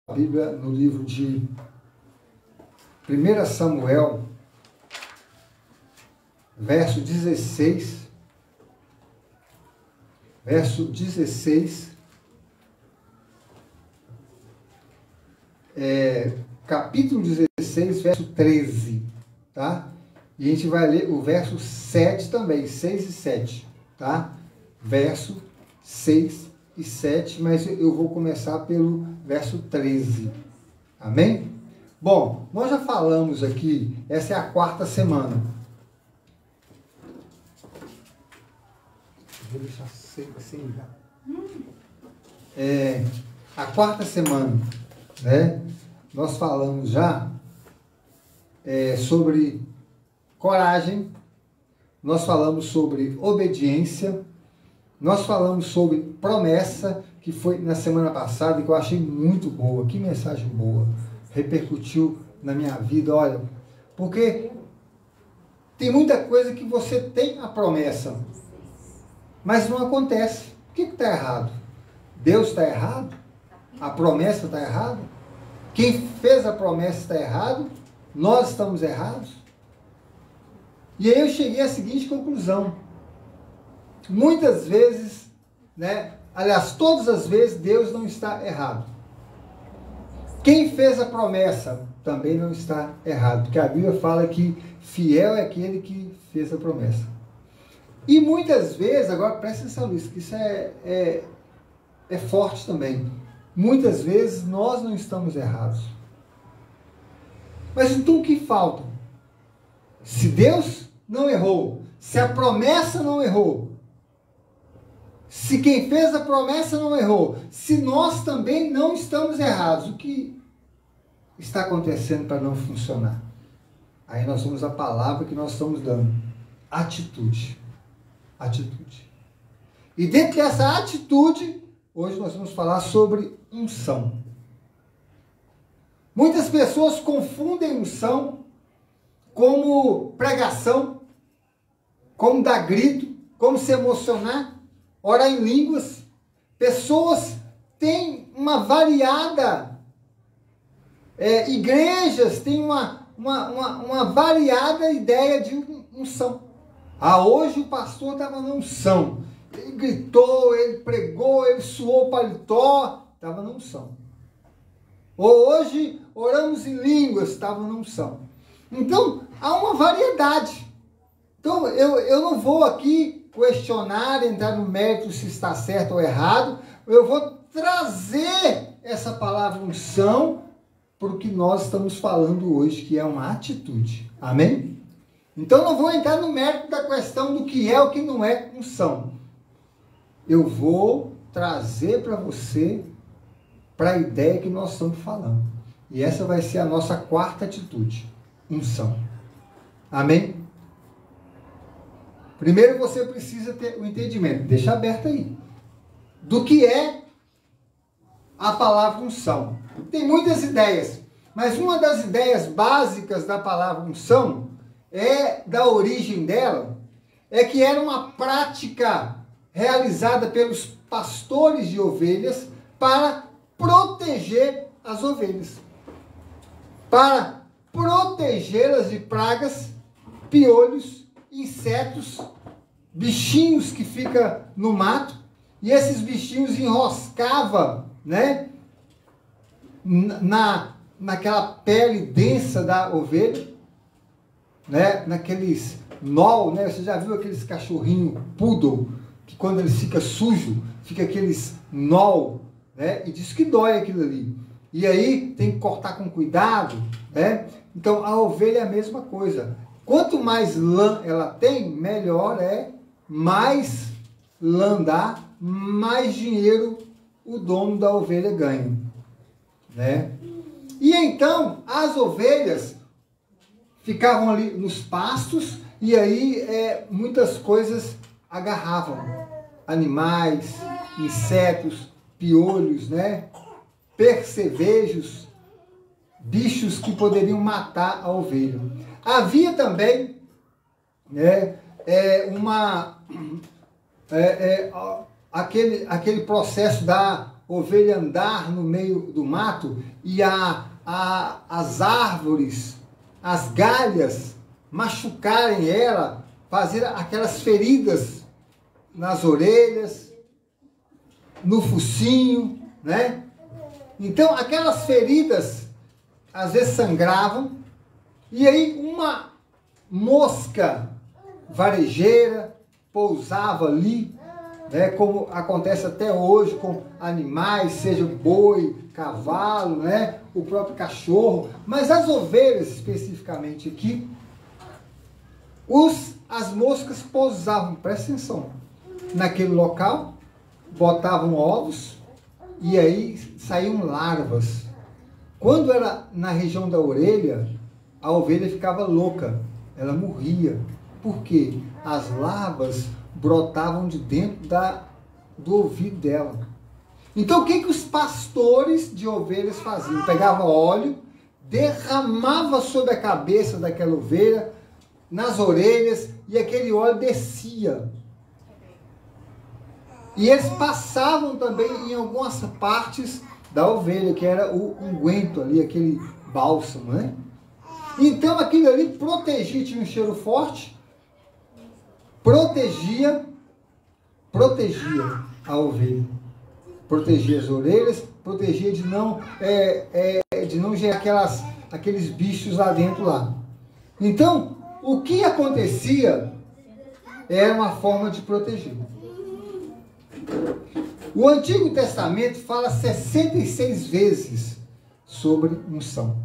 A Bíblia no livro de 1 Samuel, verso 16, capítulo 16, verso 13, tá? E a gente vai ler o verso 7 também, 6 e 7, tá? Verso 6 e 7, mas eu vou começar pelo verso 13, amém? Bom, nós já falamos aqui, essa é a quarta semana. Vou deixar sem já. A quarta semana, né? Nós falamos já sobre coragem, nós falamos sobre obediência, nós falamos sobre promessa, que foi na semana passada, que eu achei muito boa. Que mensagem boa. Repercutiu na minha vida, olha. Porque tem muita coisa que você tem a promessa, mas não acontece. O que está errado? Deus está errado? A promessa está errada? Quem fez a promessa está errado? Nós estamos errados? E aí eu cheguei à seguinte conclusão. Muitas vezes, né? Aliás, todas as vezes, Deus não está errado. Quem fez a promessa também não está errado, porque a Bíblia fala que fiel é aquele que fez a promessa. E muitas vezes, agora presta atenção nisso, que isso é forte também. Muitas vezes nós não estamos errados. Mas então o que falta? Se Deus não errou, se a promessa não errou, se quem fez a promessa não errou, se nós também não estamos errados, o que está acontecendo para não funcionar? Aí nós vamos à palavra que nós estamos dando. Atitude. Atitude. E dentro dessa atitude, hoje nós vamos falar sobre unção. Muitas pessoas confundem unção como pregação, como dar grito, como se emocionar, orar em línguas. Pessoas têm uma variada, igrejas têm uma variada ideia de unção. Hoje o pastor estava na unção. Ele gritou, ele pregou, ele suou o paletó, estava na unção. Ou hoje oramos em línguas, estava na unção. Então, há uma variedade. Então, eu não vou aqui questionar, entrar no mérito se está certo ou errado. Eu vou trazer essa palavra unção para o que nós estamos falando hoje, que é uma atitude. Amém? Então, não vou entrar no mérito da questão do que é ou que não é unção. Eu vou trazer para você, para a ideia que nós estamos falando. E essa vai ser a nossa quarta atitude. Unção. Amém? Primeiro você precisa ter o entendimento, deixa aberto aí, do que é a palavra unção. Tem muitas ideias, mas uma das ideias básicas da palavra unção, da origem dela, é que era uma prática realizada pelos pastores de ovelhas para proteger as ovelhas, para protegê-las de pragas, piolhos, insetos, bichinhos que ficam no mato, e esses bichinhos enroscavam, né, naquela pele densa da ovelha, né, naqueles nó, né, você já viu aqueles cachorrinhos poodle, que quando eles ficam sujos, fica aqueles nó, né, e diz que dói aquilo ali. E aí tem que cortar com cuidado, né? Então a ovelha é a mesma coisa. Quanto mais lã ela tem, melhor é, mais lã dá, mais dinheiro o dono da ovelha ganha, né? E então as ovelhas ficavam ali nos pastos e aí muitas coisas agarravam, animais, insetos, piolhos, né? Percevejos, bichos que poderiam matar a ovelha. Havia também, né, aquele processo da ovelha andar no meio do mato e as árvores, as galhas, machucarem ela, fazer aquelas feridas nas orelhas, no focinho, né? Então, aquelas feridas, às vezes sangravam, e aí uma mosca varejeira pousava ali, né, como acontece até hoje com animais, seja boi, cavalo, né, o próprio cachorro, mas as ovelhas especificamente aqui, as moscas pousavam, presta atenção, naquele local, botavam ovos e aí saíam larvas. Quando era na região da orelha, a ovelha ficava louca, ela morria. Por quê? As larvas brotavam de dentro do ouvido dela. Então o que os pastores de ovelhas faziam? Pegavam óleo, derramava sobre a cabeça daquela ovelha, nas orelhas, e aquele óleo descia. E eles passavam também em algumas partes da ovelha, que era o unguento ali, aquele bálsamo, né? Então aquilo ali protegia, tinha um cheiro forte, protegia a ovelha, protegia as orelhas, protegia de não gerar aqueles bichos lá dentro lá. Então, o que acontecia era uma forma de proteger. O Antigo Testamento fala 66 vezes sobre unção.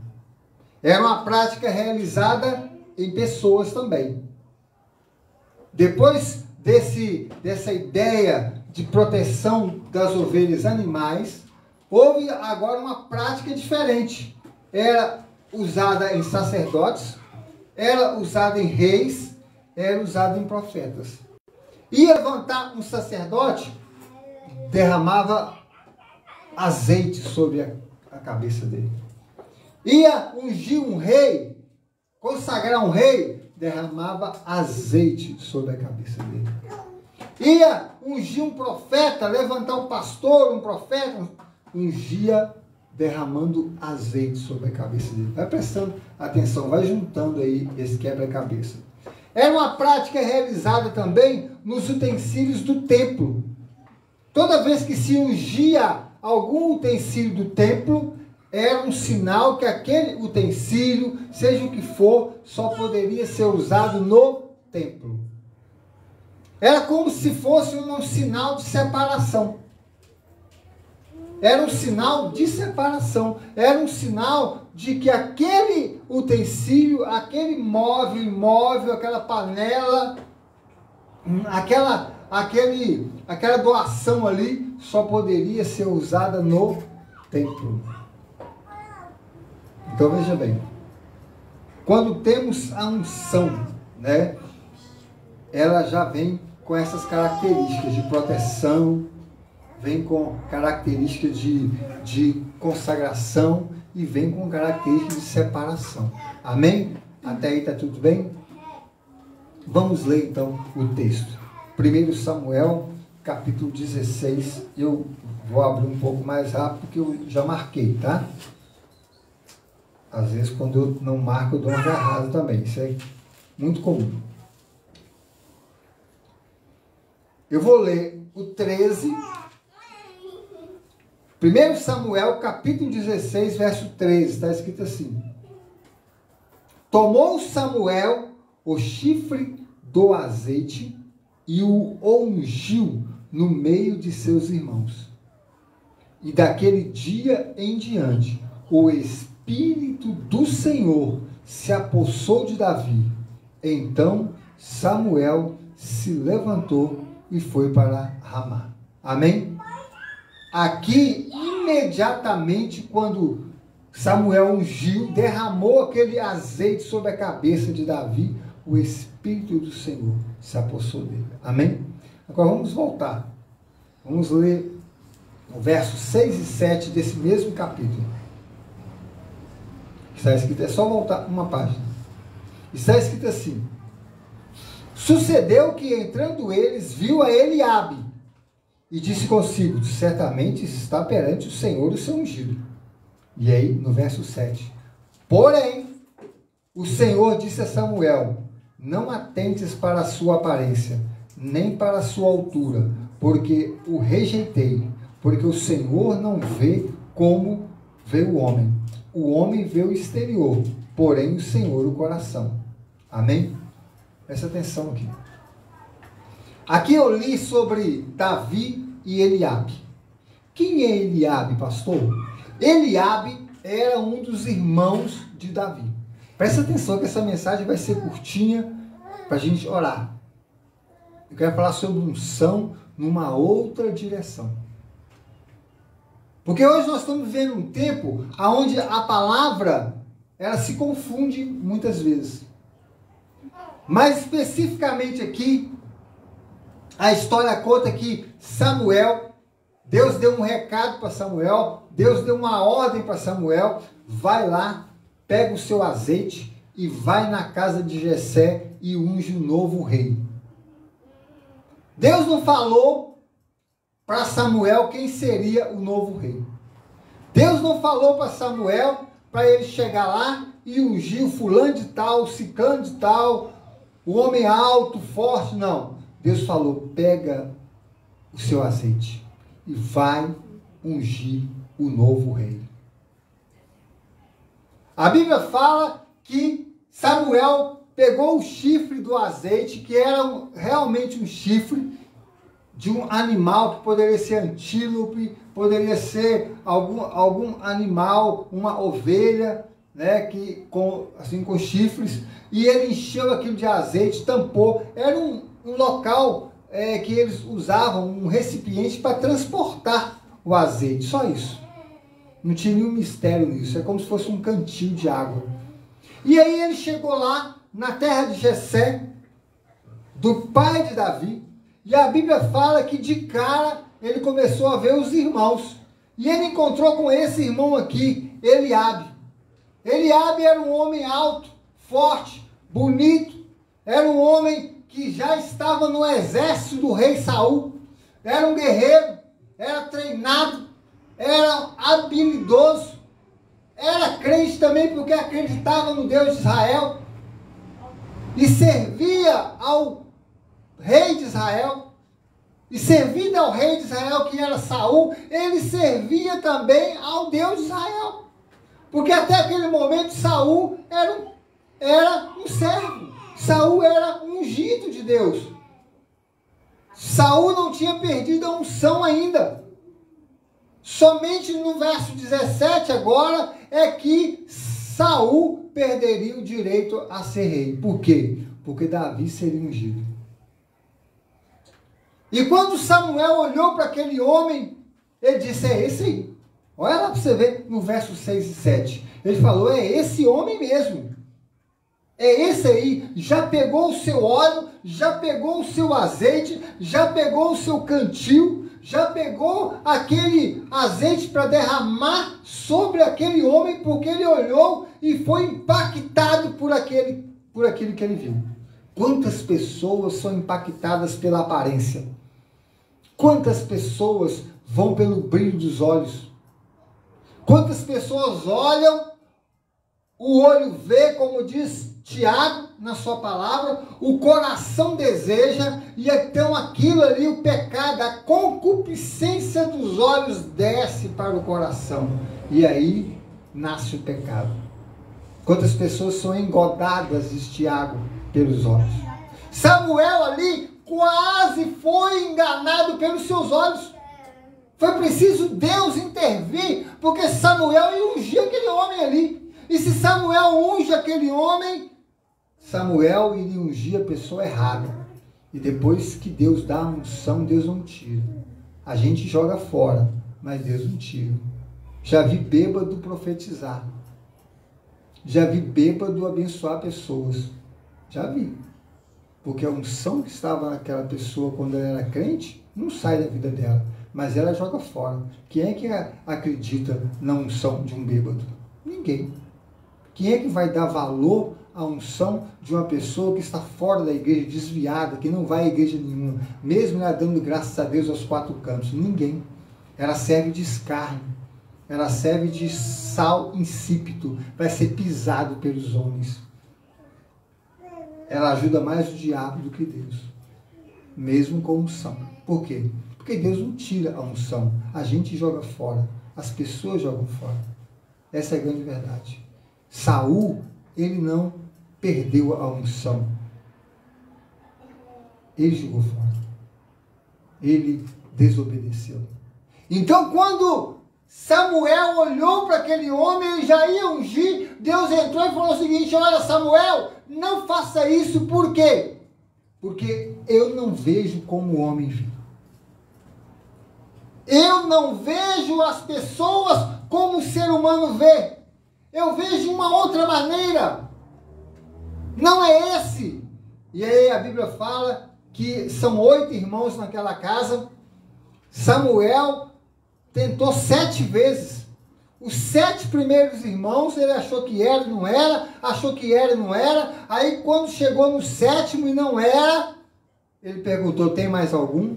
Era uma prática realizada em pessoas também. Depois dessa ideia de proteção das ovelhas animais, houve agora uma prática diferente. Era usada em sacerdotes, era usada em reis, era usada em profetas. Ia levantar um sacerdote, derramava azeite sobre a cabeça dele. Ia ungir um rei, consagrar um rei, derramava azeite sobre a cabeça dele. Ia ungir um profeta, levantar um pastor, um profeta, ungia derramando azeite sobre a cabeça dele. Vai prestando atenção, vai juntando aí esse quebra-cabeça. Era uma prática realizada também nos utensílios do templo. Toda vez que se ungia algum utensílio do templo, era um sinal que aquele utensílio, seja o que for, só poderia ser usado no templo. Era como se fosse um sinal de separação. Era um sinal de separação. Era um sinal de que aquele utensílio, aquele móvel, aquela panela, aquela doação ali, só poderia ser usada no templo. Então veja bem, quando temos a unção, né, ela já vem com essas características de proteção, vem com características de consagração e vem com características de separação. Amém? Até aí está tudo bem? Vamos ler então o texto. 1 Samuel, capítulo 16. Eu vou abrir um pouco mais rápido porque eu já marquei, tá? Às vezes quando eu não marco eu dou uma agarrada também. Isso é muito comum. Eu vou ler o 13. 1 Samuel, capítulo 16, verso 13, está escrito assim: Tomou Samuel o chifre do azeite e o ungiu no meio de seus irmãos. E daquele dia em diante, o Espírito do Senhor se apossou de Davi. Então Samuel se levantou e foi para Ramá. Amém? Aqui, imediatamente, quando Samuel ungiu, derramou aquele azeite sobre a cabeça de Davi, o Espírito do Senhor se apossou dele. Amém? Agora vamos voltar. Vamos ler o verso 6 e 7 desse mesmo capítulo. Está escrito, é só voltar uma página. Está escrito assim: Sucedeu que, entrando eles, viu a Eliabe e disse consigo, certamente está perante o Senhor o seu ungido. E aí, no verso 7, porém, o Senhor disse a Samuel, não atentes para a sua aparência, nem para a sua altura, porque o rejeitei, porque o Senhor não vê como vê o homem vê o exterior, porém o Senhor o coração. Amém? Presta atenção aqui. Aqui eu li sobre Davi e Eliabe. Quem é Eliabe, pastor? Eliabe era um dos irmãos de Davi. Presta atenção que essa mensagem vai ser curtinha para a gente orar. Eu quero falar sobre unção numa outra direção. Porque hoje nós estamos vivendo um tempo onde a palavra ela se confunde muitas vezes. Mais especificamente aqui, a história conta que Samuel, Deus deu um recado para Samuel, Deus deu uma ordem para Samuel, vai lá, pega o seu azeite e vai na casa de Jessé e unge um novo rei. Deus não falou para Samuel quem seria o novo rei. Deus não falou para Samuel para ele chegar lá e ungir o fulano de tal, o ciclano de tal, o homem alto, forte, não. Deus falou, pega o seu azeite e vai ungir o novo rei. A Bíblia fala que Samuel pegou o chifre do azeite, que era realmente um chifre de um animal que poderia ser antílope, poderia ser algum animal, uma ovelha, né, com chifres, e ele encheu aquilo de azeite, tampou. Era um local que eles usavam, um recipiente para transportar o azeite, só isso. Não tinha nenhum mistério nisso, é como se fosse um cantil de água. E aí ele chegou lá, na terra de Jessé, do pai de Davi, e a Bíblia fala que de cara ele começou a ver os irmãos. E ele encontrou com esse irmão aqui, Eliabe. Eliabe era um homem alto, forte, bonito. Era um homem que já estava no exército do rei Saul. Era um guerreiro, era treinado, era habilidoso. Era crente também porque acreditava no Deus de Israel. E servia ao rei de Israel. E servindo ao rei de Israel, que era Saul, ele servia também ao Deus de Israel. Porque até aquele momento Saul era um servo. Saul era ungido de Deus. Saul não tinha perdido a unção ainda. Somente no verso 17 agora é que Saul perderia o direito a ser rei. Por quê? Porque Davi seria ungido. E quando Samuel olhou para aquele homem, ele disse, é esse aí. Olha lá para você ver no verso 6 e 7. Ele falou, é esse homem mesmo. É esse aí. Já pegou o seu óleo, já pegou o seu azeite, já pegou o seu cantil, já pegou aquele azeite para derramar sobre aquele homem, porque ele olhou e foi impactado por aquilo que ele viu. Quantas pessoas são impactadas pela aparência? Quantas pessoas vão pelo brilho dos olhos? Quantas pessoas olham, o olho vê, como diz Tiago na sua palavra, o coração deseja, e então aquilo ali, o pecado, a concupiscência dos olhos desce para o coração. E aí nasce o pecado. Quantas pessoas são engodadas, diz Tiago, pelos olhos. Samuel ali quase foi enganado pelos seus olhos. Foi preciso Deus intervir, porque Samuel ia ungir aquele homem ali. E se Samuel unge aquele homem, Samuel iria ungir a pessoa errada. E depois que Deus dá a unção, Deus não tira. A gente joga fora, mas Deus não tira. Já vi bêbado profetizar. Já vi bêbado abençoar pessoas. Já vi. Porque a unção que estava naquela pessoa quando ela era crente, não sai da vida dela. Mas ela joga fora. Quem é que acredita na unção de um bêbado? Ninguém. Quem é que vai dar valor a unção de uma pessoa que está fora da igreja, desviada, que não vai à igreja nenhuma, mesmo ela dando graças a Deus aos quatro cantos? Ninguém. Ela serve de escárnio, ela serve de sal insípido, vai ser pisado pelos homens. Ela ajuda mais o diabo do que Deus, mesmo com unção. Por quê? Porque Deus não tira a unção, a gente joga fora, as pessoas jogam fora. Essa é a grande verdade. Saul, ele não perdeu a unção, ele jogou fora, ele desobedeceu. Então, quando Samuel olhou para aquele homem, ele já ia ungir, Deus entrou e falou o seguinte: olha, Samuel, não faça isso. Por quê? Porque eu não vejo como o homem vê. Eu não vejo as pessoas como o ser humano vê. Eu vejo uma outra maneira. Não é esse. E aí a Bíblia fala que são 8 irmãos naquela casa. Samuel tentou 7 vezes. Os 7 primeiros irmãos, ele achou que era e não era, achou que era e não era. Aí quando chegou no 7º e não era, ele perguntou: tem mais algum?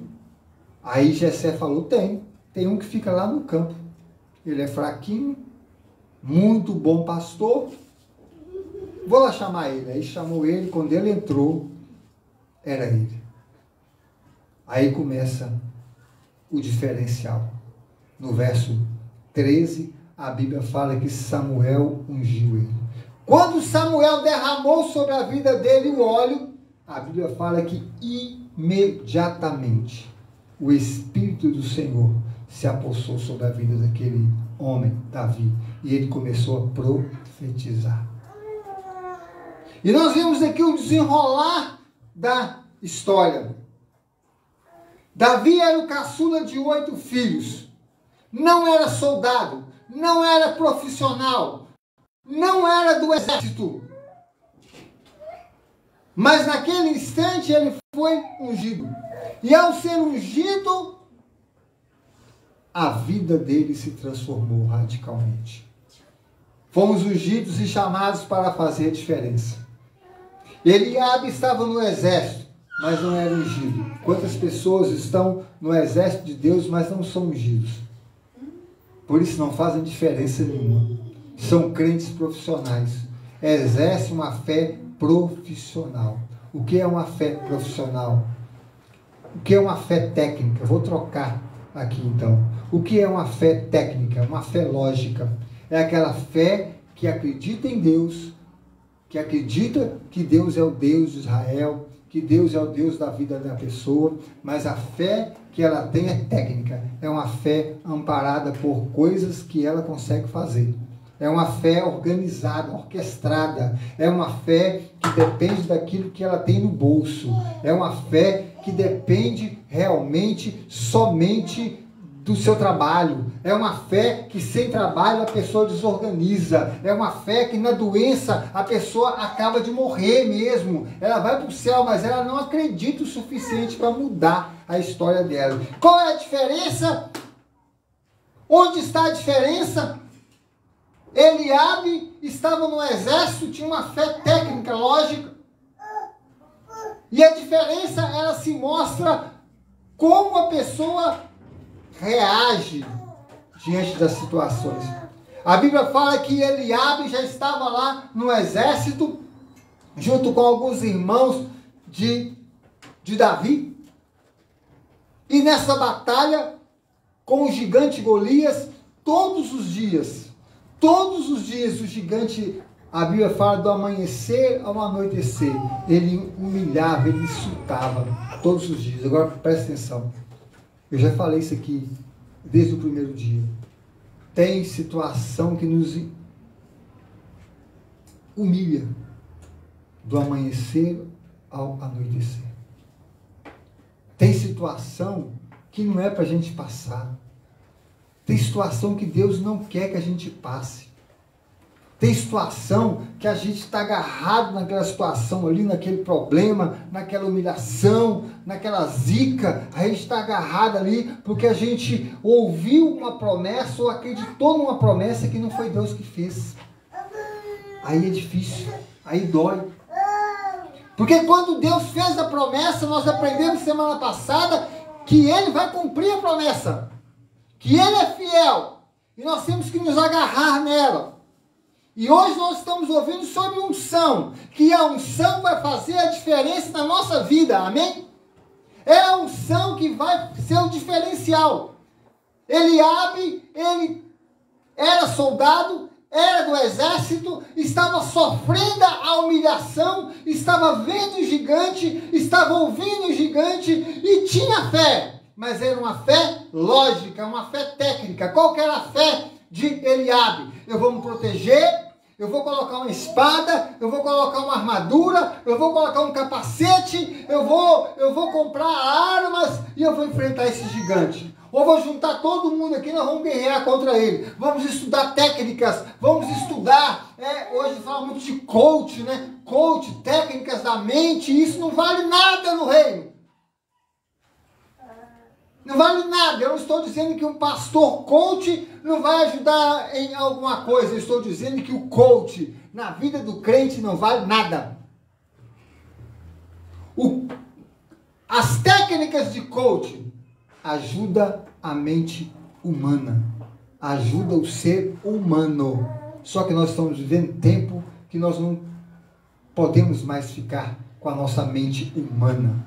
Aí Jessé falou: tem um que fica lá no campo. Ele é fraquinho, muito bom pastor. Vou lá chamar ele. Aí chamou ele, quando ele entrou, era ele. Aí começa o diferencial. No verso 13, a Bíblia fala que Samuel ungiu ele. Quando Samuel derramou sobre a vida dele o óleo, a Bíblia fala que imediatamente o Espírito do Senhor se apossou sobre a vida daquele homem, Davi, e ele começou a profetizar. E nós vimos aqui o desenrolar da história. Davi era o caçula de 8 filhos. Não era soldado, não era profissional, não era do exército. Mas naquele instante ele foi ungido. E ao ser ungido, a vida dele se transformou radicalmente. Fomos ungidos e chamados para fazer a diferença. Eliabe estava no exército, mas não era ungido. Quantas pessoas estão no exército de Deus, mas não são ungidos? Por isso não fazem diferença nenhuma. São crentes profissionais. Exercem uma fé profissional. O que é uma fé profissional? O que é uma fé técnica? Eu vou trocar aqui então. O que é uma fé técnica? Uma fé lógica. É aquela fé que acredita em Deus, que acredita que Deus é o Deus de Israel, que Deus é o Deus da vida da pessoa, mas a fé que ela tem é técnica. É uma fé amparada por coisas que ela consegue fazer. É uma fé organizada, orquestrada. É uma fé que depende daquilo que ela tem no bolso. É uma fé que depende realmente, somente do seu trabalho. É uma fé que sem trabalho a pessoa desorganiza. É uma fé que na doença a pessoa acaba de morrer mesmo. Ela vai para o céu, mas ela não acredita o suficiente para mudar a história dela. Qual é a diferença? Onde está a diferença? Eliabe estava no exército, tinha uma fé técnica, lógica. E a diferença, ela se mostra como a pessoa reage diante das situações. A Bíblia fala que Eliabe já estava lá no exército, junto com alguns irmãos de Davi. E nessa batalha, com o gigante Golias, todos os dias o gigante, a Bíblia fala do amanhecer ao anoitecer, ele humilhava, ele insultava, todos os dias. Agora presta atenção, eu já falei isso aqui desde o primeiro dia. Tem situação que nos humilha do amanhecer ao anoitecer. Tem situação que não é para a gente passar. Tem situação que Deus não quer que a gente passe. Tem situação que a gente está agarrado naquela situação ali, naquele problema, naquela humilhação, naquela zica. A gente está agarrado ali porque a gente ouviu uma promessa ou acreditou numa promessa que não foi Deus que fez. aí é difícil, aí dói. Porque quando Deus fez a promessa, nós aprendemos semana passada que Ele vai cumprir a promessa, que Ele é fiel, e nós temos que nos agarrar nela. E hoje nós estamos ouvindo sobre unção, que a unção vai fazer a diferença na nossa vida, amém? É a unção que vai ser o diferencial. Eliabe, ele era soldado, era do exército, estava sofrendo a humilhação, estava vendo o gigante, estava ouvindo o gigante e tinha fé. Mas era uma fé lógica, uma fé técnica. Qual que era a fé de Eliabe? Eu vou me proteger, eu vou colocar uma espada, eu vou colocar uma armadura, eu vou colocar um capacete, eu vou comprar armas e eu vou enfrentar esse gigante. Ou vou juntar todo mundo aqui, nós vamos guerrear contra ele. Vamos estudar técnicas, vamos estudar, hoje fala muito de coach, né? Coach, técnicas da mente, isso não vale nada no reino. Não vale nada. Eu não estou dizendo que um pastor coach não vai ajudar em alguma coisa. Eu estou dizendo que o coach na vida do crente não vale nada. As técnicas de coach ajuda a mente humana, ajuda o ser humano. Só que nós estamos vivendo tempo que nós não podemos mais ficar com a nossa mente humana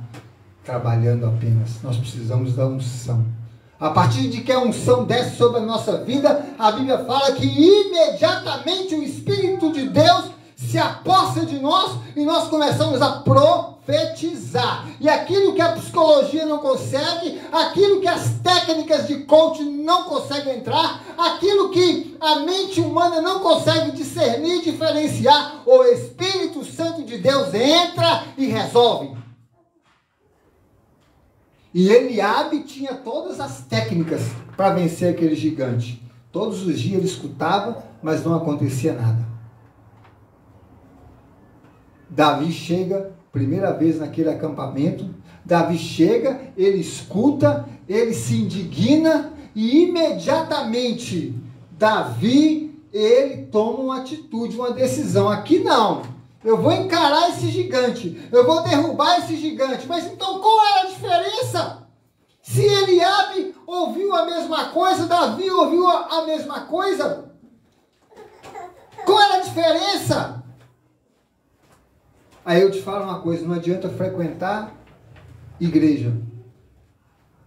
trabalhando apenas. Nós precisamos da unção. A partir de que a unção desce sobre a nossa vida, a Bíblia fala que imediatamente o Espírito de Deus se aposta de nós e nós começamos a profetizar. E aquilo que a psicologia não consegue, aquilo que as técnicas de coaching não conseguem entrar, aquilo que a mente humana não consegue discernir, diferenciar, o Espírito Santo de Deus entra e resolve. E Eliabe tinha todas as técnicas para vencer aquele gigante. Todos os dias ele escutava, mas não acontecia nada. Davi chega, primeira vez naquele acampamento, Davi chega, ele escuta, ele se indigna e imediatamente Davi, ele toma uma atitude, uma decisão. Aqui não, eu vou encarar esse gigante, eu vou derrubar esse gigante. Mas então qual é a diferença? Se Eliabe ouviu a mesma coisa, Davi ouviu a mesma coisa, qual é a diferença? Aí eu te falo uma coisa, não adianta frequentar igreja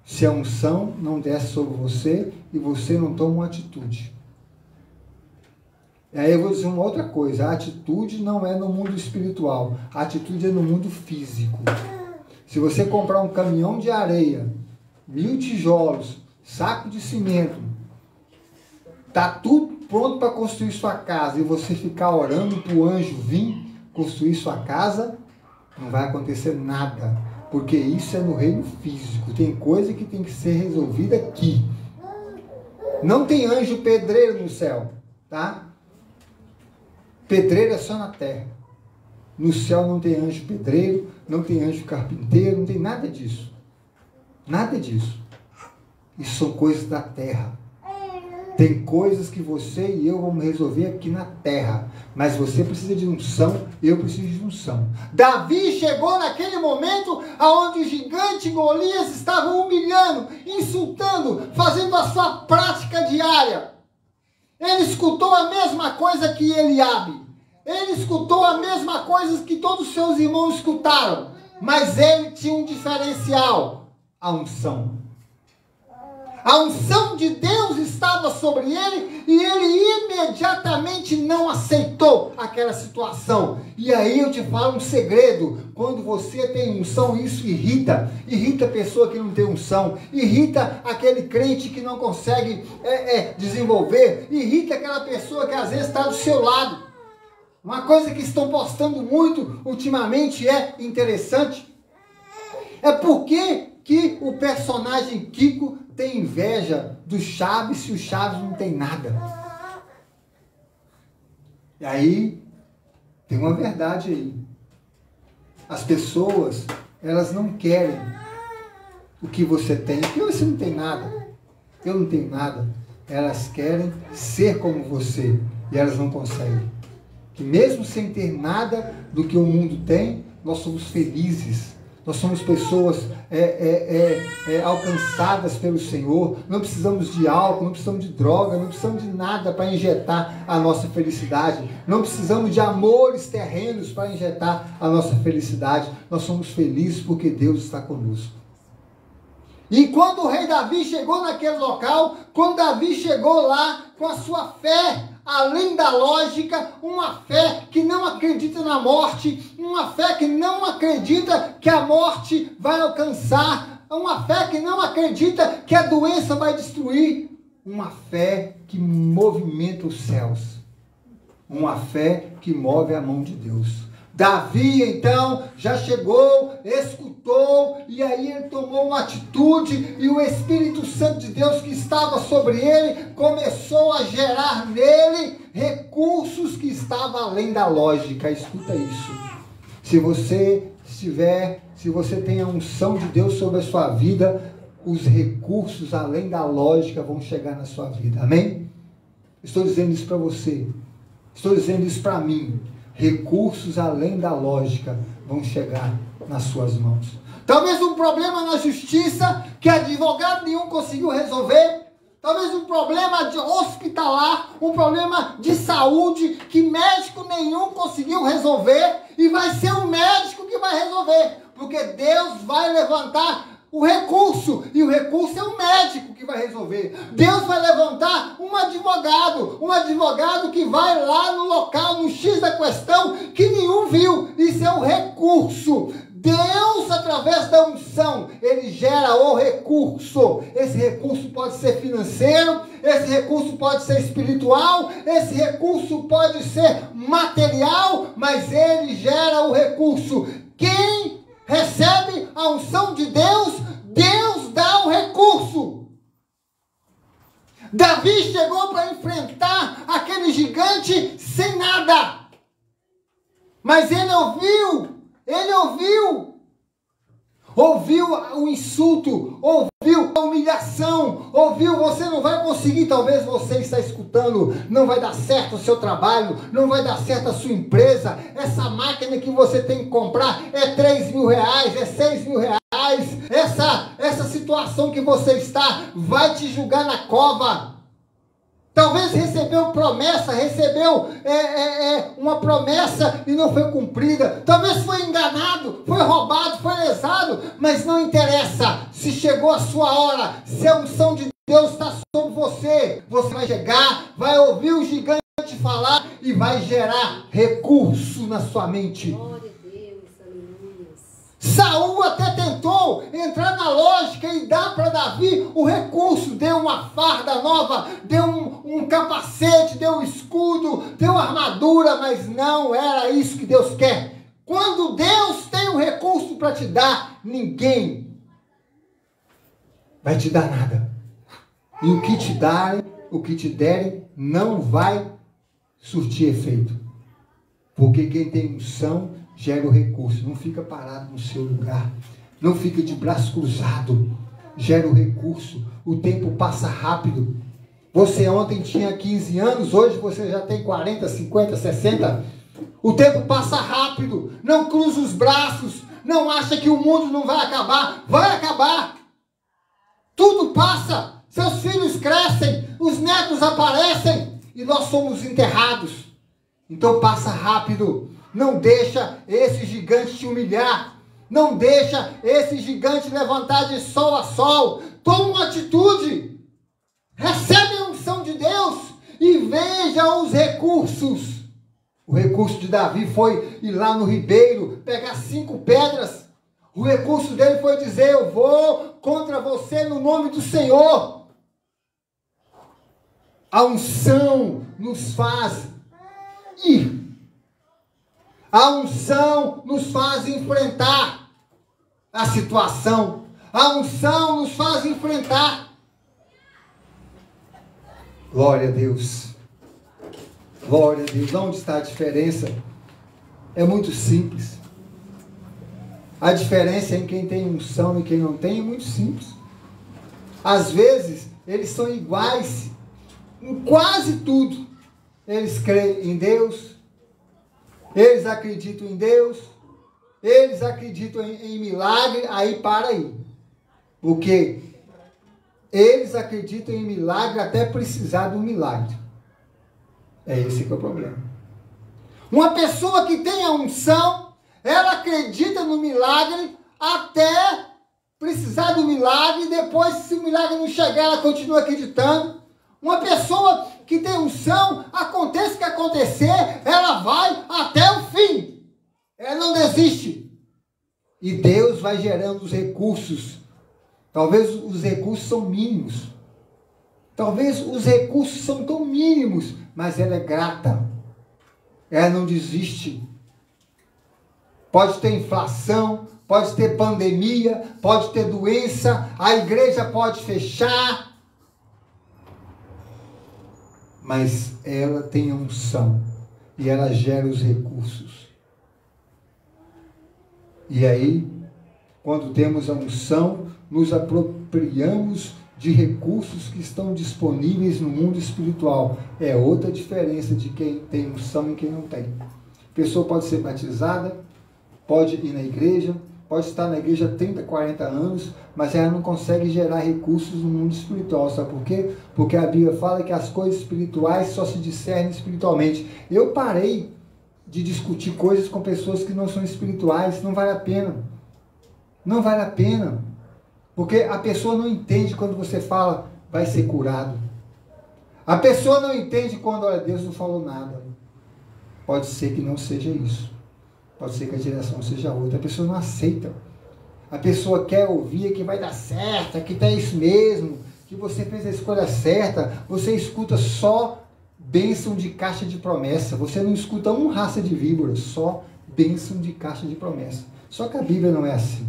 se a unção não desce sobre você e você não toma uma atitude. E aí eu vou dizer uma outra coisa, a atitude não é no mundo espiritual, a atitude é no mundo físico. Se você comprar um caminhão de areia, 1000 tijolos, saco de cimento, tá tudo pronto para construir sua casa e você ficar orando para o anjo vir construir sua casa, não vai acontecer nada, porque isso é no reino físico. Tem coisa que tem que ser resolvida aqui. Não tem anjo pedreiro no céu, tá? Pedreiro é só na terra. No céu não tem anjo pedreiro, não tem anjo carpinteiro, não tem nada disso. Nada disso. Isso são coisas da terra. Tem coisas que você e eu vamos resolver aqui na terra. Mas você precisa de unção, eu preciso de unção. Davi chegou naquele momento onde o gigante Golias estava humilhando, insultando, fazendo a sua prática diária. Ele escutou a mesma coisa que Eliabe. Ele escutou a mesma coisa que todos os seus irmãos escutaram. Mas ele tinha um diferencial: a unção. A unção de Deus estava sobre ele e ele imediatamente não aceitou aquela situação. E aí eu te falo um segredo: quando você tem unção, isso irrita a pessoa que não tem unção, irrita aquele crente que não consegue desenvolver, irrita aquela pessoa que às vezes está do seu lado. Uma coisa que estão postando muito ultimamente é interessante, é porque que o personagem Kiko tem inveja do Chaves se o Chaves não tem nada. E aí, tem uma verdade aí. As pessoas, elas não querem o que você tem. Porque você não tem nada. Eu não tenho nada. Elas querem ser como você. E elas não conseguem. que mesmo sem ter nada do que o mundo tem, nós somos felizes. Nós somos pessoas alcançadas pelo Senhor. Não precisamos de álcool, não precisamos de droga, não precisamos de nada para injetar a nossa felicidade. Não precisamos de amores terrenos para injetar a nossa felicidade. Nós somos felizes porque Deus está conosco. E quando o rei Davi chegou naquele local, quando Davi chegou lá com a sua fé além da lógica, uma fé que não acredita na morte, uma fé que não acredita que a morte vai alcançar, uma fé que não acredita que a doença vai destruir, uma fé que movimenta os céus, uma fé que move a mão de Deus. Davi, então, já chegou, escutou, e aí ele tomou uma atitude, e o Espírito Santo de Deus que estava sobre ele, começou a gerar nele recursos que estavam além da lógica. Escuta isso. Se você tem a unção de Deus sobre a sua vida, os recursos além da lógica vão chegar na sua vida. Amém? Estou dizendo isso para você. Estou dizendo isso para mim. Recursos além da lógica vão chegar nas suas mãos. Talvez um problema na justiça que advogado nenhum conseguiu resolver. Talvez um problema de hospitalar, um problema de saúde que médico nenhum conseguiu resolver. E vai ser o médico que vai resolver. Porque Deus vai levantar o recurso, e o recurso é o médico que vai resolver. Deus vai levantar um advogado que vai lá no local, no X da questão, que nenhum viu. Isso é o recurso. Deus, através da unção, ele gera o recurso. Esse recurso pode ser financeiro, esse recurso pode ser espiritual, esse recurso pode ser material, mas ele gera o recurso. Quem recebe a unção de Deus, Deus dá o recurso. Davi chegou para enfrentar aquele gigante sem nada. Mas ele ouviu o insulto, ouviu a humilhação, ouviu: você não vai conseguir. Talvez você está escutando: não vai dar certo o seu trabalho, não vai dar certo a sua empresa, essa máquina que você tem que comprar é 3 mil reais, é 6 mil reais, essa situação que você está vai te julgar na cova. Talvez recebeu uma promessa e não foi cumprida. Talvez foi enganado, foi roubado, foi lesado, mas não interessa. Se chegou a sua hora, se a unção de Deus está sobre você, você vai chegar, vai ouvir o gigante falar e vai gerar recurso na sua mente. Saul até tentou entrar na lógica e dar para Davi o recurso, deu uma farda nova, deu um capacete, deu um escudo, deu armadura, mas não era isso que Deus quer. Quando Deus tem um recurso para te dar, ninguém vai te dar nada. E o que te derem, não vai surtir efeito. Porque quem tem unção gera o recurso. Não fica parado no seu lugar. Não fica de braço cruzado. Gera o recurso. O tempo passa rápido. Você ontem tinha 15 anos, hoje você já tem 40, 50, 60. O tempo passa rápido. Não cruza os braços. Não acha que o mundo não vai acabar. Vai acabar. Tudo passa. Seus filhos crescem. Os netos aparecem. E nós somos enterrados. Então passa rápido. Não deixa esse gigante te humilhar. Não deixa esse gigante levantar de sol a sol. Toma uma atitude. Recebe a unção de Deus e veja os recursos. O recurso de Davi foi ir lá no ribeiro, pegar 5 pedras. O recurso dele foi dizer: eu vou contra você no nome do Senhor. A unção nos faz ir. A unção nos faz enfrentar a situação. A unção nos faz enfrentar. Glória a Deus. Glória a Deus. Onde está a diferença? É muito simples. A diferença em quem tem unção e quem não tem é muito simples. Às vezes, eles são iguais em quase tudo. Eles creem em Deus, Eles acreditam em Deus, eles acreditam em milagre, aí para aí. Porque eles acreditam em milagre até precisar de um milagre. É esse que é o problema. Uma pessoa que tem a unção, ela acredita no milagre até precisar do milagre, e depois, se o milagre não chegar, ela continua acreditando. Uma pessoa que tem unção, aconteça o que acontecer, ela vai até o fim. Ela não desiste. E Deus vai gerando os recursos. Talvez os recursos são mínimos. Talvez os recursos são tão mínimos, mas ela é grata. Ela não desiste. Pode ter inflação, pode ter pandemia, pode ter doença, a igreja pode fechar, mas ela tem a unção e ela gera os recursos. E aí, quando temos a unção, nos apropriamos de recursos que estão disponíveis no mundo espiritual. É outra diferença de quem tem unção e quem não tem. A pessoa pode ser batizada, pode ir na igreja, pode estar na igreja há 30, 40 anos, mas ela não consegue gerar recursos no mundo espiritual. Sabe por quê? Porque a Bíblia fala que as coisas espirituais só se discernem espiritualmente. Eu parei de discutir coisas com pessoas que não são espirituais. Não vale a pena. Não vale a pena. Porque a pessoa não entende quando você fala, vai ser curado. A pessoa não entende quando, olha, Deus não falou nada. Pode ser que não seja isso. Pode ser que a direção seja outra. A pessoa não aceita. A pessoa quer ouvir que vai dar certo, que é isso mesmo, que você fez a escolha certa. Você escuta só bênção de caixa de promessa. Você não escuta raça de víboras, só bênção de caixa de promessa. Só que a Bíblia não é assim.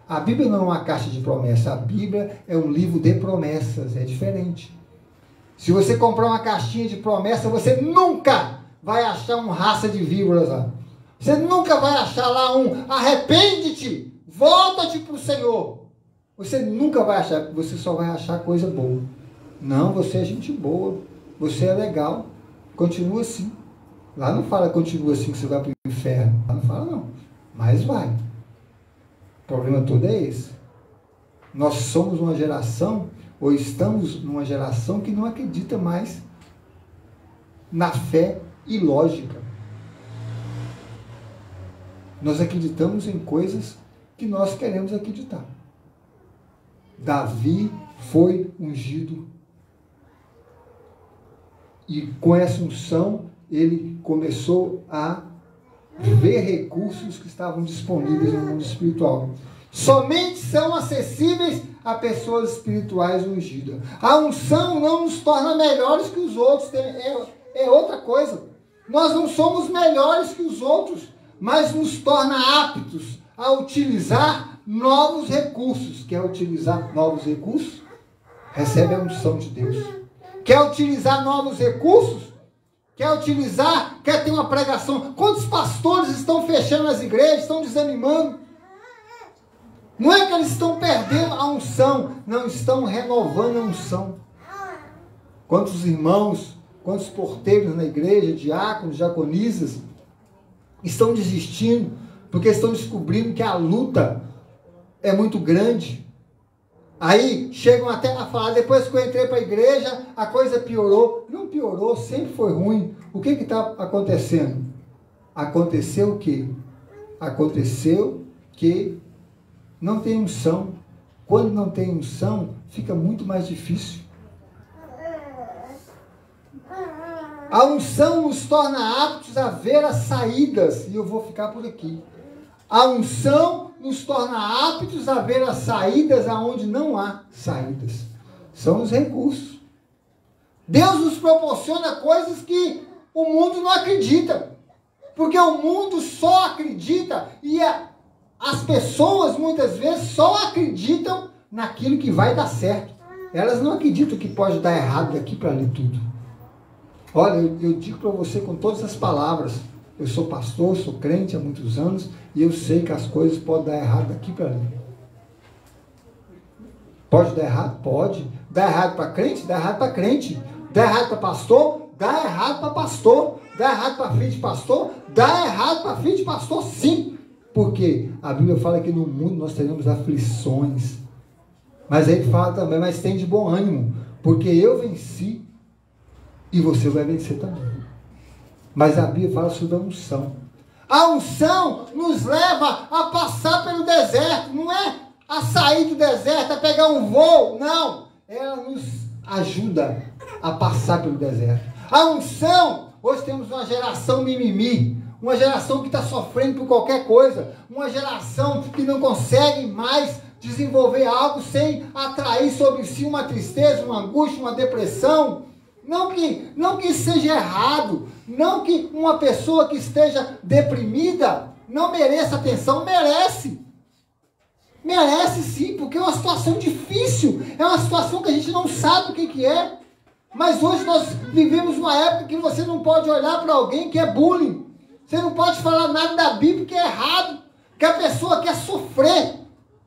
A Bíblia não é uma caixa de promessa. A Bíblia é um livro de promessas. É diferente. Se você comprar uma caixinha de promessa, você nunca vai achar raça de víboras lá. Você nunca vai achar lá arrepende-te, volta-te para o Senhor. Você nunca vai achar, você só vai achar coisa boa. Não, você é gente boa, você é legal, continua assim. Lá não fala continua assim que você vai para o inferno. Lá não fala não, mas vai. O problema todo é esse. Nós somos uma geração, ou estamos numa geração que não acredita mais na fé ilógica. Nós acreditamos em coisas que nós queremos acreditar. Davi foi ungido. E com essa unção, ele começou a ver recursos que estavam disponíveis no mundo espiritual. Somente são acessíveis a pessoas espirituais ungidas. A unção não nos torna melhores que os outros. É outra coisa. Nós não somos melhores que os outros, mas nos torna aptos a utilizar novos recursos. Quer utilizar novos recursos? Recebe a unção de Deus. Quer utilizar novos recursos? Quer ter uma pregação? Quantos pastores estão fechando as igrejas, estão desanimando? Não é que eles estão perdendo a unção, não, estão renovando a unção. Quantos irmãos, quantos porteiros na igreja, diáconos, diaconisas, estão desistindo, porque estão descobrindo que a luta é muito grande. Aí chegam até a falar, depois que eu entrei para a igreja, a coisa piorou. Não piorou, sempre foi ruim. O que está acontecendo? Aconteceu o quê? Aconteceu que não tem unção. Quando não tem unção, fica muito mais difícil. A unção nos torna aptos a ver as saídas. E eu vou ficar por aqui. A unção nos torna aptos a ver as saídas aonde não há saídas. São os recursos. Deus nos proporciona coisas que o mundo não acredita. Porque o mundo só acredita e as pessoas muitas vezes só acreditam naquilo que vai dar certo. Elas não acreditam que pode dar errado daqui para ali tudo. Olha, eu digo para você com todas as palavras, eu sou pastor, sou crente há muitos anos, e eu sei que as coisas podem dar errado daqui para ali. Pode dar errado? Pode. Dá errado para crente? Dá errado para crente. Dá errado para pastor? Dá errado para pastor. Dá errado para filho de pastor. Dá errado para filho de pastor, sim. Porque a Bíblia fala que no mundo nós teremos aflições. Mas aí ele fala também, mas tem de bom ânimo. Porque eu venci e você vai vencer também. Mas a Bíblia fala sobre a unção. A unção nos leva a passar pelo deserto. Não é a sair do deserto, a pegar um voo. Não. Ela nos ajuda a passar pelo deserto. A unção, hoje temos uma geração mimimi. Uma geração que está sofrendo por qualquer coisa. Uma geração que não consegue mais desenvolver algo sem atrair sobre si uma tristeza, uma angústia, uma depressão. Não que seja errado. Não que uma pessoa que esteja deprimida não mereça atenção. Merece. Merece sim, porque é uma situação difícil. É uma situação que a gente não sabe o que é. Mas hoje nós vivemos uma época que você não pode olhar para alguém que é bullying. Você não pode falar nada da Bíblia que é errado. Que a pessoa quer sofrer.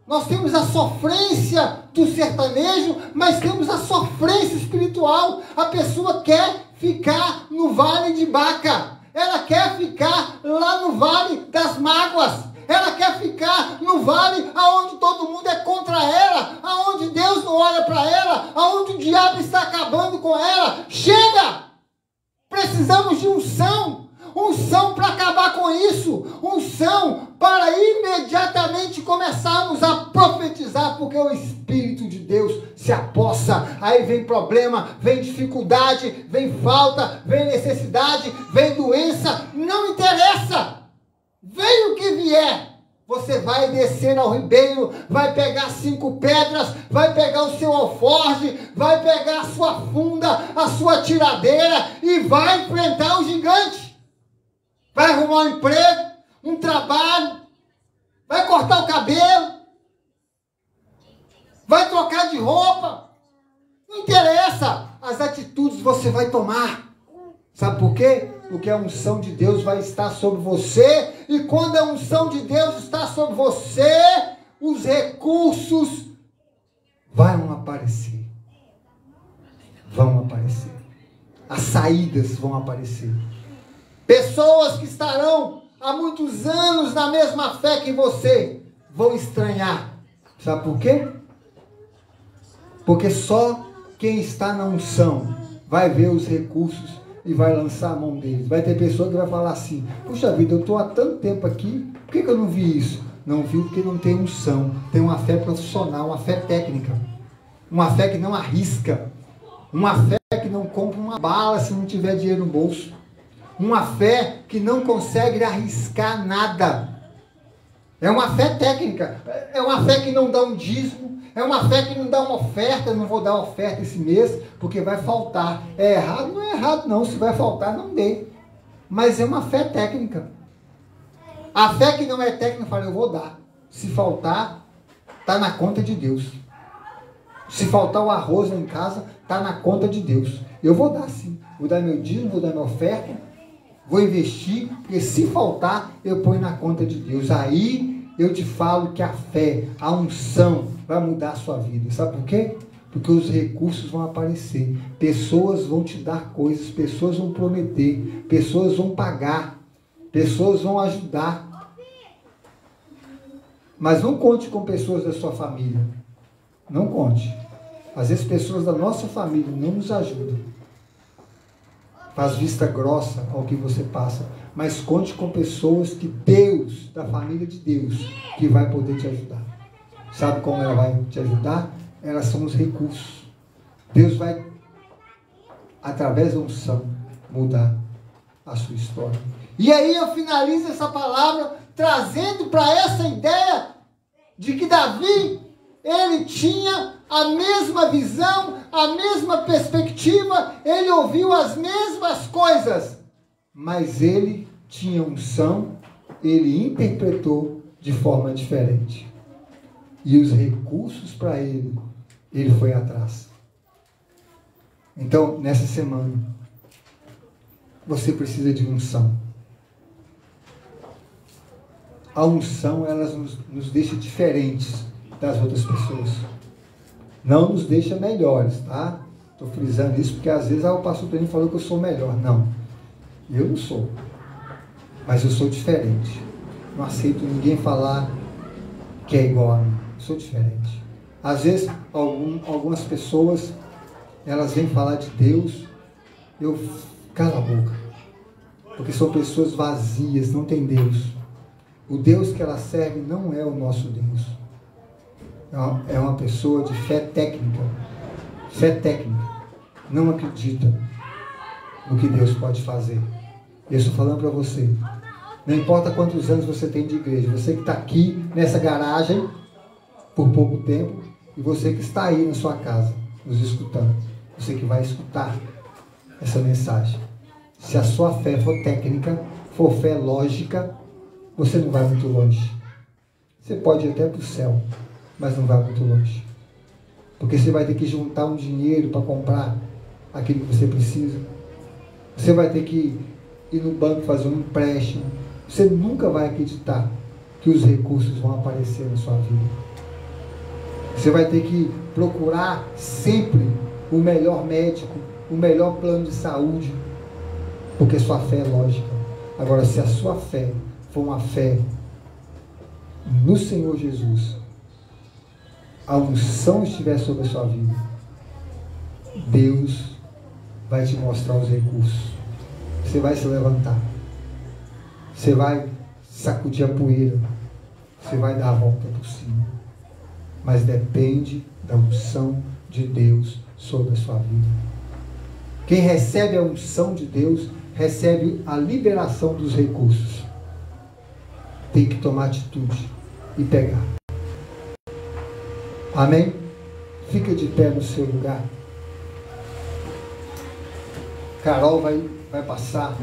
Nós temos a sofrência do sertanejo, mas temos a sofrência espiritual. A pessoa quer ficar no vale de Baca. Ela quer ficar lá no vale das mágoas. Ela quer ficar no vale onde todo mundo é contra ela, onde Deus não olha para ela, onde o diabo está acabando com ela. Chega! Precisamos de unção. Unção para acabar com isso. Unção para imediatamente começarmos a profetizar, porque o Espírito de Deus se apossa. Aí vem problema, vem dificuldade, vem falta, vem necessidade, vem doença. Não interessa. Venha o que vier. Você vai descer ao ribeiro, vai pegar 5 pedras, vai pegar o seu alforje, vai pegar a sua funda, a sua tiradeira e vai enfrentar o gigante. Vai arrumar um emprego, um trabalho, vai cortar o cabelo, vai trocar de roupa. Não interessa as atitudes que você vai tomar. Sabe por quê? Porque a unção de Deus vai estar sobre você. E quando a unção de Deus está sobre você, os recursos vão aparecer. Vão aparecer. As saídas vão aparecer. Pessoas que estarão há muitos anos na mesma fé que você vão estranhar. Sabe por quê? Porque só quem está na unção vai ver os recursos e vai lançar a mão deles. Vai ter pessoa que vai falar assim: puxa vida, eu estou há tanto tempo aqui, por que eu não vi isso? Não vi porque não tem unção. Tem uma fé profissional, uma fé técnica. Uma fé que não arrisca. Uma fé que não compra uma bala se não tiver dinheiro no bolso. Uma fé que não consegue arriscar nada. É uma fé técnica. É uma fé que não dá um dízimo. É uma fé que não dá uma oferta. Não vou dar oferta esse mês porque vai faltar. É errado? Não é errado não. Se vai faltar, não dê. Mas é uma fé técnica. A fé que não é técnica, fala, eu vou dar. Se faltar, está na conta de Deus. Se faltar o arroz lá em casa, está na conta de Deus. Eu vou dar sim. Vou dar meu dízimo, vou dar minha oferta. Vou investir, porque se faltar, eu ponho na conta de Deus. Aí eu te falo que a fé, a unção, vai mudar a sua vida. Sabe por quê? Porque os recursos vão aparecer. Pessoas vão te dar coisas, pessoas vão prometer, pessoas vão pagar, pessoas vão ajudar. Mas não conte com pessoas da sua família. Não conte. Às vezes pessoas da nossa família não nos ajudam. Faz vista grossa ao que você passa, mas conte com pessoas que Deus, da família de Deus, que vai poder te ajudar. Sabe como ela vai te ajudar? Elas são os recursos. Deus vai, através da unção, mudar a sua história. E aí eu finalizo essa palavra trazendo para essa ideia de que Davi, ele tinha a mesma visão, a mesma perspectiva, ele ouviu as mesmas coisas, mas ele tinha unção, ele interpretou de forma diferente. E os recursos para ele foi atrás. Então, nessa semana, você precisa de unção. A unção, ela nos deixa diferentes das outras pessoas. Não nos deixa melhores, tá? Estou frisando isso porque às vezes o pastor Toninho falou que eu sou melhor. Não, eu não sou. Mas eu sou diferente. Não aceito ninguém falar que é igual a mim. Eu sou diferente. Às vezes, algumas pessoas, elas vêm falar de Deus, eu calo a boca. Porque são pessoas vazias, não tem Deus. O Deus que ela serve não é o nosso Deus. É uma pessoa de fé técnica. Fé técnica. Não acredita no que Deus pode fazer. Eu estou falando para você. Não importa quantos anos você tem de igreja. Você que está aqui nessa garagem por pouco tempo. E você que está aí na sua casa nos escutando. Você que vai escutar essa mensagem. Se a sua fé for técnica, for fé lógica, você não vai muito longe. Você pode ir até para o céu, mas não vai muito longe. Porque você vai ter que juntar um dinheiro para comprar aquilo que você precisa. Você vai ter que ir no banco fazer um empréstimo. Você nunca vai acreditar que os recursos vão aparecer na sua vida. Você vai ter que procurar sempre o melhor médico, o melhor plano de saúde, porque sua fé é lógica. Agora, se a sua fé for uma fé no Senhor Jesus, a unção estiver sobre a sua vida, Deus vai te mostrar os recursos. Você vai se levantar. Você vai sacudir a poeira. Você vai dar a volta por cima. Mas depende da unção de Deus sobre a sua vida. Quem recebe a unção de Deus, recebe a liberação dos recursos. Tem que tomar atitude e pegar. Amém? Fica de pé no seu lugar. Carol vai passar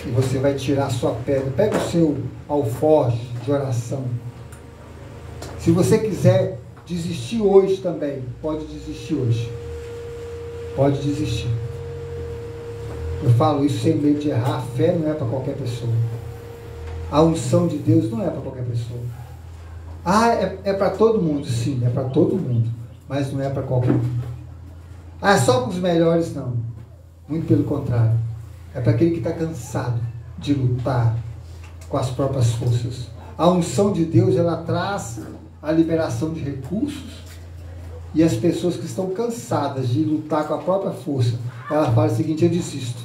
e você vai tirar a sua pedra. Pega o seu alforje de oração. Se você quiser desistir hoje também, pode desistir hoje. Pode desistir. Eu falo isso sem medo de errar. A fé não é para qualquer pessoa. A unção de Deus não é para qualquer pessoa. É para todo mundo, sim, é para todo mundo, mas não é para qualquer um. É só para os melhores, não. Muito pelo contrário. É para aquele que está cansado de lutar com as próprias forças. A unção de Deus, ela traz a liberação de recursos, e as pessoas que estão cansadas de lutar com a própria força, ela fala o seguinte: eu desisto.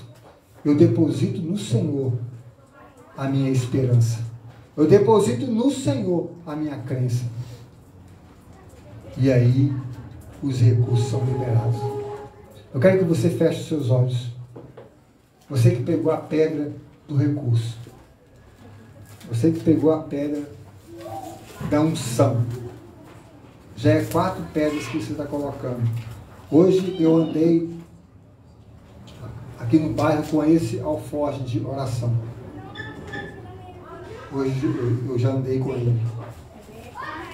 Eu deposito no Senhor a minha esperança. Eu deposito no Senhor a minha crença. E aí, os recursos são liberados. Eu quero que você feche os seus olhos. Você que pegou a pedra do recurso. Você que pegou a pedra da unção. Já é 4 pedras que você está colocando. Hoje eu andei aqui no bairro com esse alforje de oração. Hoje eu já andei com ele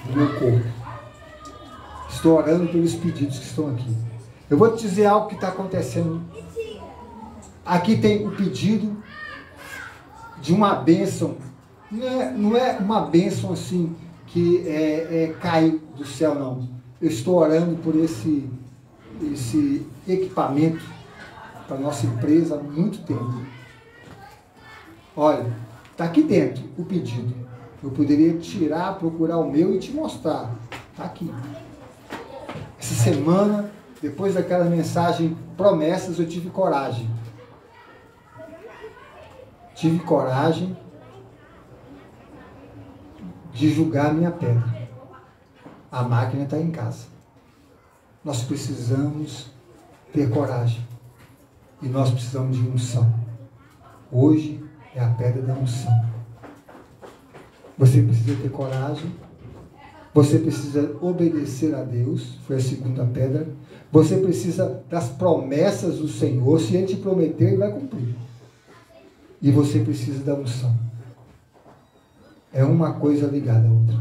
no meu corpo. Estou orando pelos pedidos que estão aqui. Eu vou te dizer algo que está acontecendo. Aqui tem o pedido de uma bênção. Não é uma bênção assim que cai do céu, não. Eu estou orando por esse equipamento para a nossa empresa há muito tempo. Olha, está aqui dentro o pedido. Eu poderia tirar, procurar o meu e te mostrar. Está aqui. Essa semana, depois daquela mensagem promessas, eu tive coragem. Tive coragem de julgar a minha pedra. A máquina está em casa. Nós precisamos ter coragem. E nós precisamos de unção. Hoje é a pedra da unção. Você precisa ter coragem. Você precisa obedecer a Deus. Foi a segunda pedra. Você precisa das promessas do Senhor. Se Ele te prometer, Ele vai cumprir. E você precisa da unção. É uma coisa ligada à outra.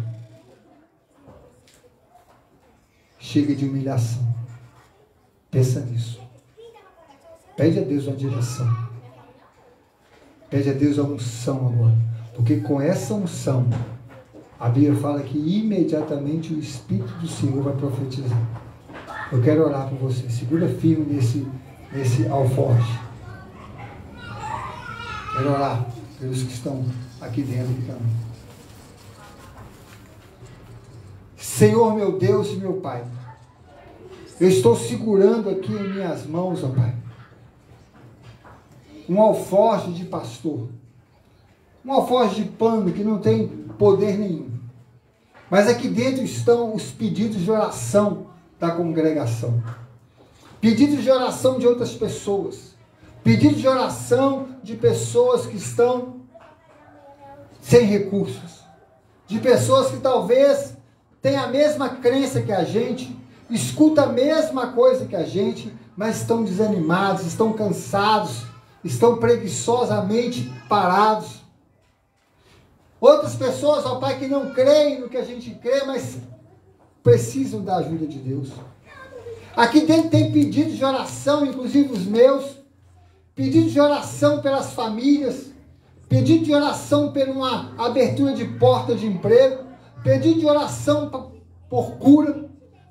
Chega de humilhação. Pensa nisso. Pede a Deus uma direção. Pede a Deus a unção agora. Porque com essa unção, a Bíblia fala que imediatamente o Espírito do Senhor vai profetizar. Eu quero orar por você. Segura firme nesse alforje. Quero orar pelos que estão aqui dentro também. Senhor, meu Deus e meu Pai, eu estou segurando aqui em minhas mãos, ó Pai, um alforje de pastor, um alforje de pano que não tem poder nenhum, mas aqui dentro estão os pedidos de oração da congregação, pedidos de oração de outras pessoas, pedidos de oração de pessoas que estão sem recursos, de pessoas que talvez tenham a mesma crença que a gente, escuta a mesma coisa que a gente, mas estão desanimados, estão cansados, estão preguiçosamente parados. Outras pessoas, ó Pai, que não creem no que a gente crê, mas precisam da ajuda de Deus. Aqui dentro tem pedidos de oração, inclusive os meus, pedidos de oração pelas famílias, pedido de oração por uma abertura de porta de emprego, pedido de oração por cura,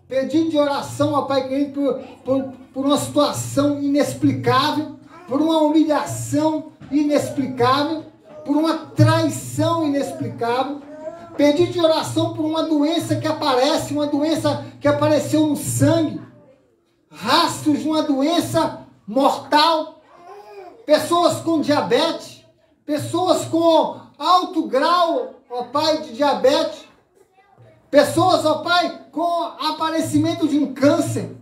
pedido de oração, ó Pai querido, por uma situação inexplicável, por uma humilhação inexplicável, por uma traição inexplicável, pedido de oração por uma doença que aparece, uma doença que apareceu no sangue, rastros de uma doença mortal, pessoas com diabetes, pessoas com alto grau, ó Pai, de diabetes, pessoas, ó Pai, com aparecimento de um câncer,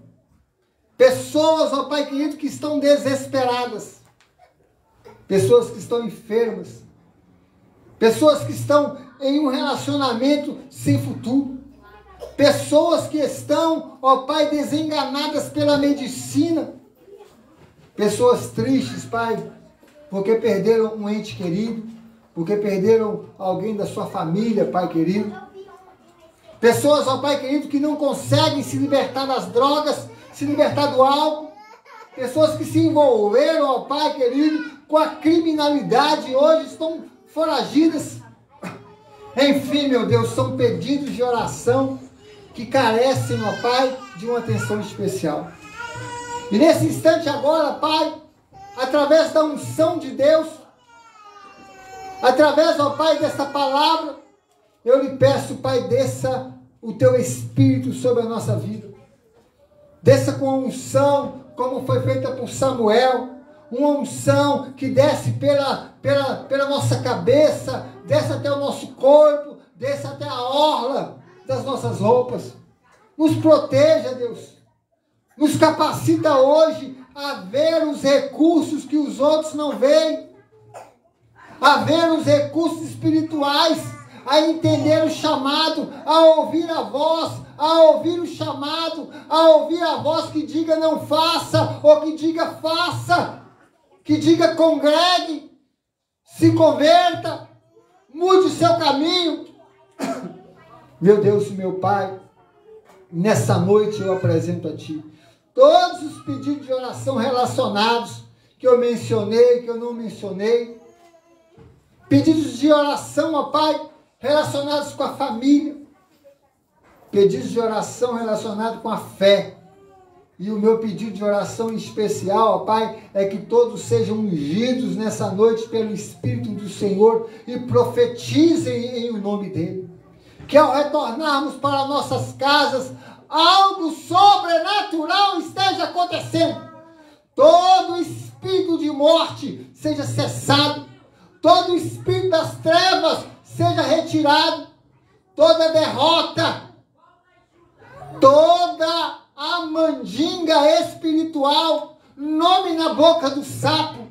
pessoas, ó Pai querido, que estão desesperadas, pessoas que estão enfermas, pessoas que estão em um relacionamento sem futuro, pessoas que estão, ó Pai, desenganadas pela medicina, pessoas tristes, Pai, porque perderam um ente querido, porque perderam alguém da sua família, Pai querido. Pessoas, ó Pai querido, que não conseguem se libertar das drogas, se libertar do álcool. Pessoas que se envolveram, ó Pai querido, com a criminalidade e hoje estão foragidas. Enfim, meu Deus, são pedidos de oração que carecem, ó Pai, de uma atenção especial. E nesse instante agora, Pai, através da unção de Deus, através, ó Pai, dessa palavra, eu lhe peço, Pai, desça o teu Espírito sobre a nossa vida. Desça com a unção, como foi feita por Samuel, uma unção que desce pela nossa cabeça, desce até o nosso corpo, desce até a orla das nossas roupas. Nos proteja, Deus. Nos capacita hoje a ver os recursos que os outros não veem, a ver os recursos espirituais, a entender o chamado, a ouvir a voz, a ouvir o chamado, a ouvir a voz que diga não faça, ou que diga faça, que diga congregue, se converta, mude o seu caminho. Meu Deus e meu Pai, nessa noite eu apresento a Ti todos os pedidos de oração relacionados, que eu mencionei, que eu não mencionei, pedidos de oração, ó Pai, relacionados com a família, pedidos de oração relacionados com a fé, e o meu pedido de oração em especial, ó Pai, é que todos sejam ungidos nessa noite pelo Espírito do Senhor e profetizem em o nome dEle, que ao retornarmos para nossas casas, algo sobrenatural esteja acontecendo, todo espírito de morte seja cessado, todo espírito das trevas seja retirado, toda derrota, toda a mandinga espiritual, nome na boca do sapo,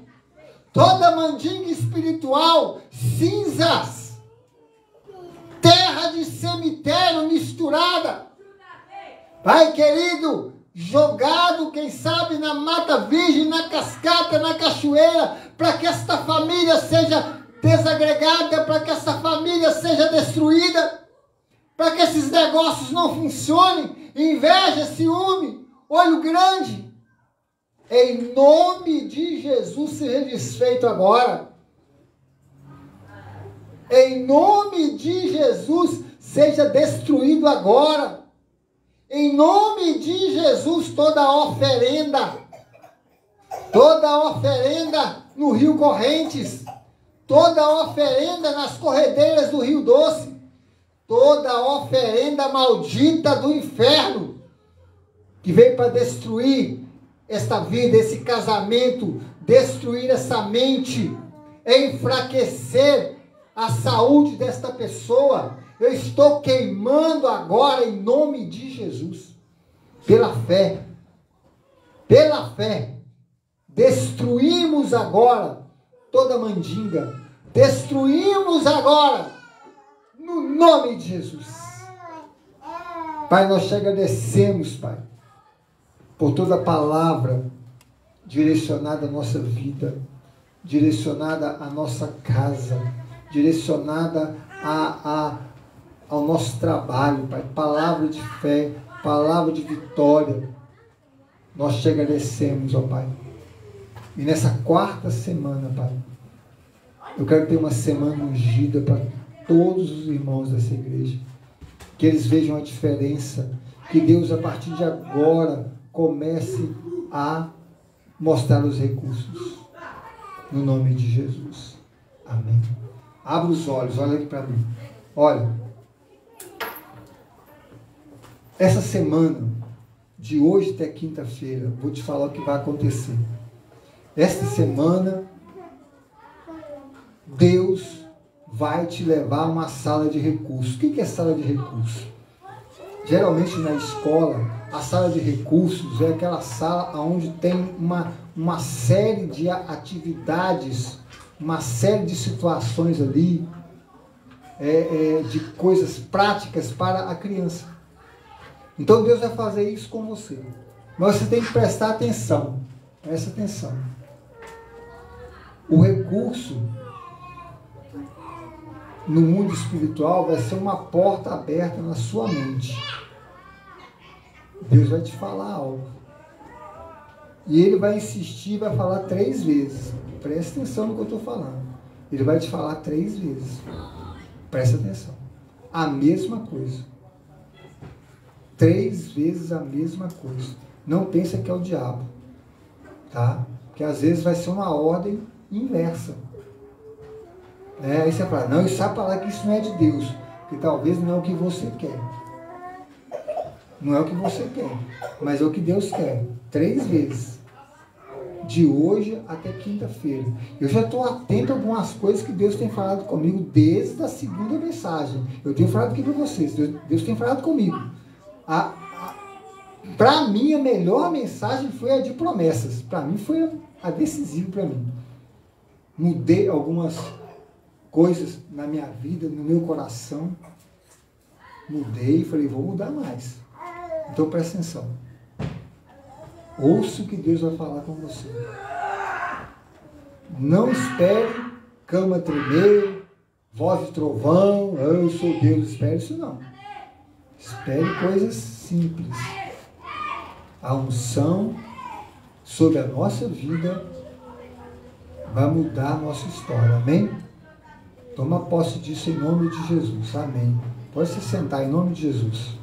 toda mandinga espiritual, cinzas, terra de cemitério misturada, Pai querido, jogado, quem sabe, na mata virgem, na cascata, na cachoeira, para que esta família seja desagregada, para que essa família seja destruída, para que esses negócios não funcionem, inveja, ciúme, olho grande, em nome de Jesus seja desfeito agora, em nome de Jesus seja destruído agora, Em nome de Jesus, toda oferenda no Rio Correntes, toda oferenda nas corredeiras do Rio Doce, toda oferenda maldita do inferno, que veio para destruir esta vida, esse casamento, destruir essa mente, enfraquecer a saúde desta pessoa, eu estou queimando agora em nome de Jesus, pela fé, destruímos agora toda mandinga, destruímos agora, no nome de Jesus. Pai, nós te agradecemos, Pai, por toda a palavra direcionada à nossa vida, direcionada à nossa casa, direcionada ao nosso trabalho, Pai. Palavra de fé, palavra de vitória. Nós te agradecemos, ó Pai. E nessa quarta semana, Pai, eu quero ter uma semana ungida para todos os irmãos dessa igreja. Que eles vejam a diferença. Que Deus, a partir de agora, comece a mostrar os recursos. No nome de Jesus. Amém. Abra os olhos, olha aqui para mim. Olha. Essa semana, de hoje até quinta-feira, vou te falar o que vai acontecer. Esta semana, Deus vai te levar a uma sala de recursos. O que é sala de recursos? Geralmente na escola, a sala de recursos é aquela sala onde tem uma série de atividades, uma série de situações ali, de coisas práticas para a criança. Então Deus vai fazer isso com você. Mas você tem que prestar atenção. Presta atenção. O recurso no mundo espiritual vai ser uma porta aberta na sua mente. Deus vai te falar algo. E Ele vai insistir, vai falar 3 vezes. Presta atenção no que eu estou falando. Ele vai te falar 3 vezes. Presta atenção. A mesma coisa. 3 vezes a mesma coisa. Não pensa que é o diabo. Tá? Porque às vezes vai ser uma ordem inversa. Aí você fala, não, isso sabe falar que isso não é de Deus. Porque talvez não é o que você quer. Não é o que você quer. Mas é o que Deus quer. 3 vezes. De hoje até quinta-feira. Eu já estou atento a algumas coisas que Deus tem falado comigo desde a segunda mensagem. Eu tenho falado aqui para vocês. Deus tem falado comigo. Para mim, a melhor mensagem foi a de promessas. Para mim, foi a decisiva para mim. Mudei algumas coisas na minha vida, no meu coração. Mudei e falei, vou mudar mais. Então, presta atenção. Ouça o que Deus vai falar com você. Não espere cama tremer, voz de trovão, eu sou Deus, espere isso não. Espere coisas simples. A unção sobre a nossa vida vai mudar a nossa história. Amém? Toma posse disso em nome de Jesus. Amém. Pode se sentar em nome de Jesus.